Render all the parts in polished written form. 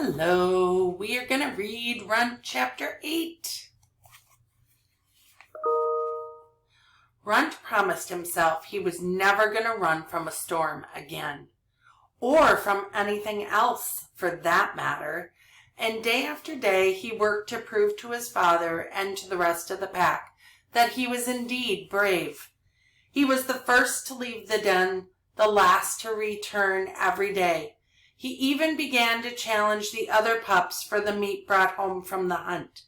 Hello, we are going to read Runt Chapter 8. Runt promised himself he was never going to run from a storm again, or from anything else for that matter, and day after day he worked to prove to his father and to the rest of the pack that he was indeed brave. He was the first to leave the den, the last to return every day. He even began to challenge the other pups for the meat brought home from the hunt.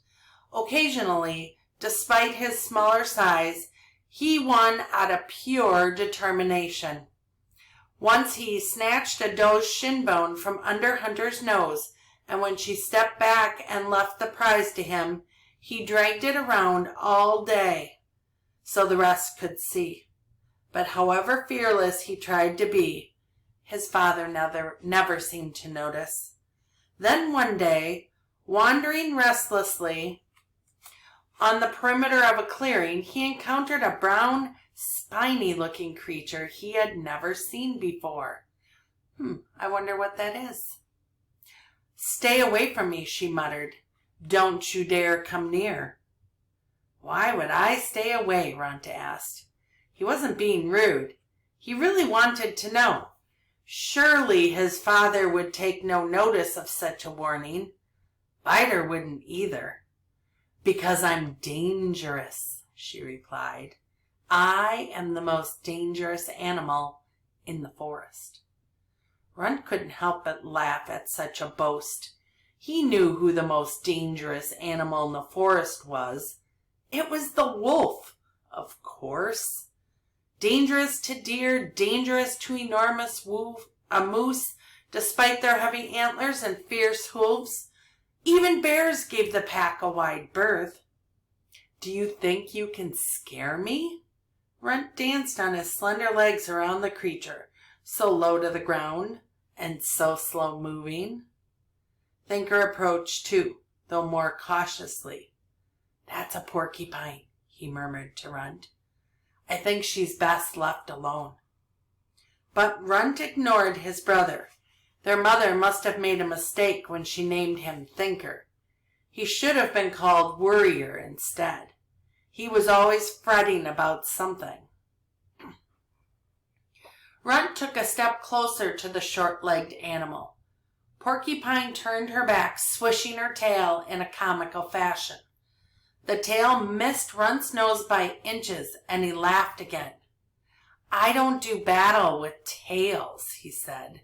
Occasionally, despite his smaller size, he won out of pure determination. Once he snatched a doe's shin bone from under Hunter's nose, and when she stepped back and left the prize to him, he dragged it around all day so the rest could see. But however fearless he tried to be, his father never seemed to notice. Then one day, wandering restlessly on the perimeter of a clearing, he encountered a brown, spiny-looking creature he had never seen before. I wonder what that is. "Stay away from me," she muttered. "Don't you dare come near." "Why would I stay away?" Runt asked. He wasn't being rude. He really wanted to know. Surely his father would take no notice of such a warning. Biter wouldn't either. "Because I'm dangerous," she replied. "I am the most dangerous animal in the forest." Runt couldn't help but laugh at such a boast. He knew who the most dangerous animal in the forest was. It was the wolf, of course. Dangerous to deer, dangerous to enormous moose, despite their heavy antlers and fierce hooves. Even bears gave the pack a wide berth. "Do you think you can scare me?" Runt danced on his slender legs around the creature, so low to the ground and so slow moving. Thinker approached too, though more cautiously. "That's a porcupine," he murmured to Runt. "I think she's best left alone." But Runt ignored his brother. Their mother must have made a mistake when she named him Thinker. He should have been called Worrier instead. He was always fretting about something. Runt took a step closer to the short-legged animal. Porcupine turned her back, swishing her tail in a comical fashion. The tail missed Runt's nose by inches, and he laughed again. "I don't do battle with tails," he said.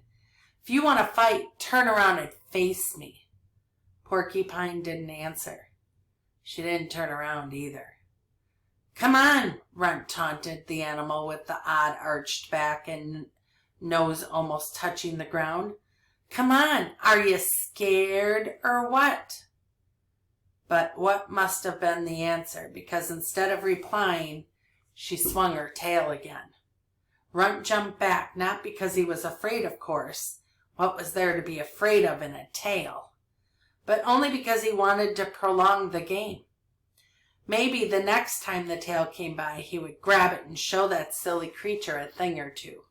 "If you want to fight, turn around and face me." Porcupine didn't answer. She didn't turn around either. "Come on," Runt taunted the animal with the odd arched back and nose almost touching the ground. "Come on, are you scared or what?" But what must have been the answer, because instead of replying, she swung her tail again. Runt jumped back, not because he was afraid, of course. What was there to be afraid of in a tail? But only because he wanted to prolong the game. Maybe the next time the tail came by, he would grab it and show that silly creature a thing or two.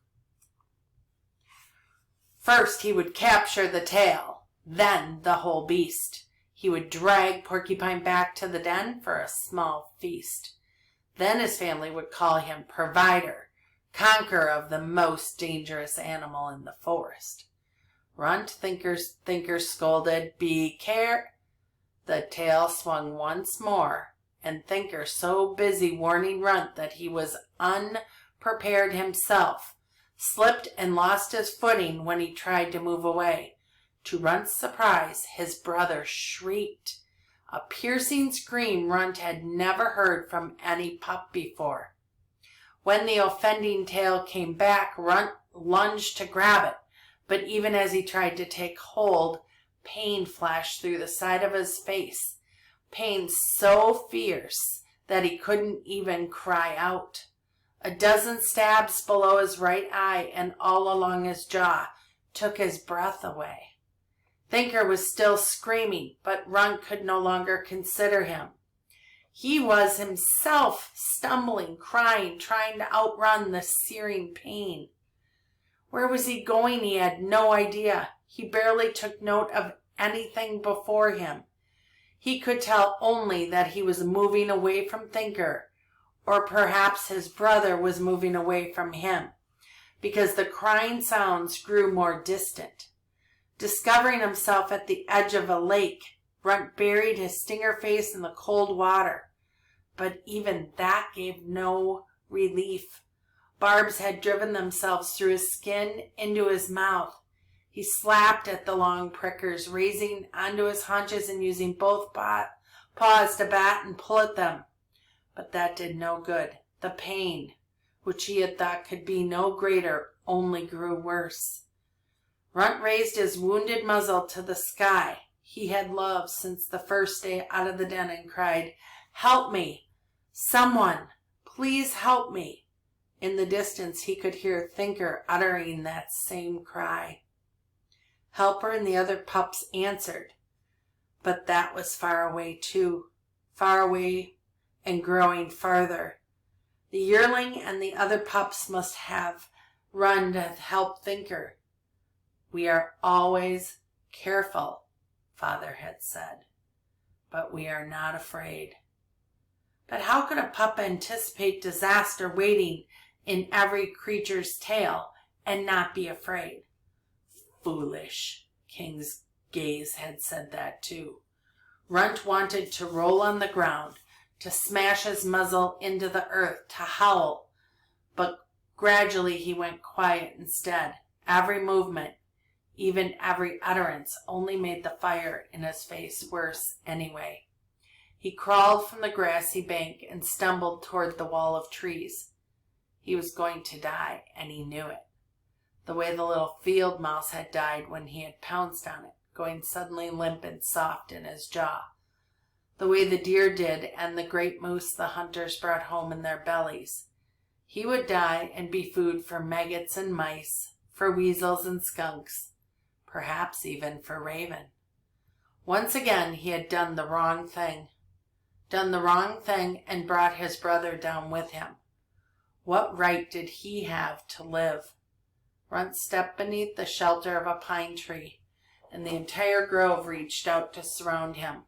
First, he would capture the tail, then the whole beast. He would drag Porcupine back to the den for a small feast. Then his family would call him Provider, conqueror of the most dangerous animal in the forest. Runt Thinker scolded, "Be care." The tail swung once more, and Thinker, so busy warning Runt that he was unprepared himself, slipped and lost his footing when he tried to move away. To Runt's surprise, his brother shrieked, a piercing scream Runt had never heard from any pup before. When the offending tail came back, Runt lunged to grab it, but even as he tried to take hold, pain flashed through the side of his face, pain so fierce that he couldn't even cry out. A dozen stabs below his right eye and all along his jaw took his breath away. Thinker was still screaming, but Runt could no longer consider him. He was himself stumbling, crying, trying to outrun the searing pain. Where was he going? He had no idea. He barely took note of anything before him. He could tell only that he was moving away from Thinker, or perhaps his brother was moving away from him, because the crying sounds grew more distant. Discovering himself at the edge of a lake, Runt buried his stinger face in the cold water. But even that gave no relief. Barbs had driven themselves through his skin into his mouth. He slapped at the long prickers, raising onto his haunches and using both paws to bat and pull at them. But that did no good. The pain, which he had thought could be no greater, only grew worse. Runt raised his wounded muzzle to the sky he had loved since the first day out of the den and cried, "Help me! Someone! Please help me!" In the distance he could hear Thinker uttering that same cry. Helper and the other pups answered, but that was far away too, far away and growing farther. The yearling and the other pups must have run to help Thinker. "We are always careful," Father had said, "but we are not afraid." But how could a pup anticipate disaster waiting in every creature's tail and not be afraid? Foolish. King's gaze had said that too. Runt wanted to roll on the ground, to smash his muzzle into the earth, to howl, but gradually he went quiet instead. Every movement, even every utterance, only made the fire in his face worse anyway. He crawled from the grassy bank and stumbled toward the wall of trees. He was going to die, and he knew it. The way the little field mouse had died when he had pounced on it, going suddenly limp and soft in his jaw. The way the deer did and the great moose the hunters brought home in their bellies. He would die and be food for maggots and mice, for weasels and skunks, perhaps even for Raven. Once again he had done the wrong thing. Done the wrong thing and brought his brother down with him. What right did he have to live? Runt stepped beneath the shelter of a pine tree, and the entire grove reached out to surround him.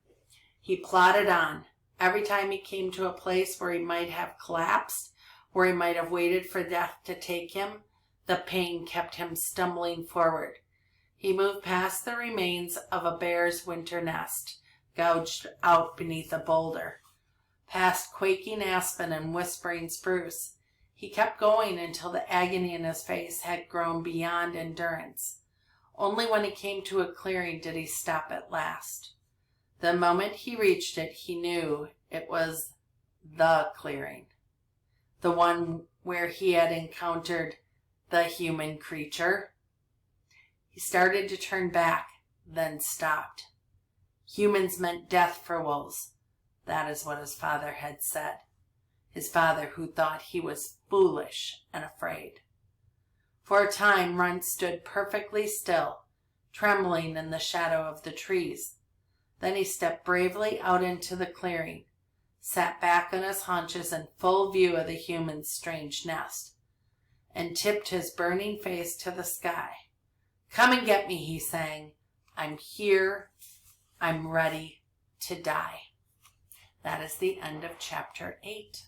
He plodded on. Every time he came to a place where he might have collapsed, where he might have waited for death to take him, the pain kept him stumbling forward. He moved past the remains of a bear's winter nest, gouged out beneath a boulder, past quaking aspen and whispering spruce. He kept going until the agony in his face had grown beyond endurance. Only when he came to a clearing did he stop at last. The moment he reached it, he knew it was the clearing, the one where he had encountered the human creature. He started to turn back, then stopped. Humans meant death for wolves. That is what his father had said. His father who thought he was foolish and afraid. For a time Runt stood perfectly still, trembling in the shadow of the trees. Then he stepped bravely out into the clearing, sat back on his haunches in full view of the human's strange nest, and tipped his burning face to the sky. "Come and get me," he sang. "I'm here. I'm ready to die." That is the end of chapter 8.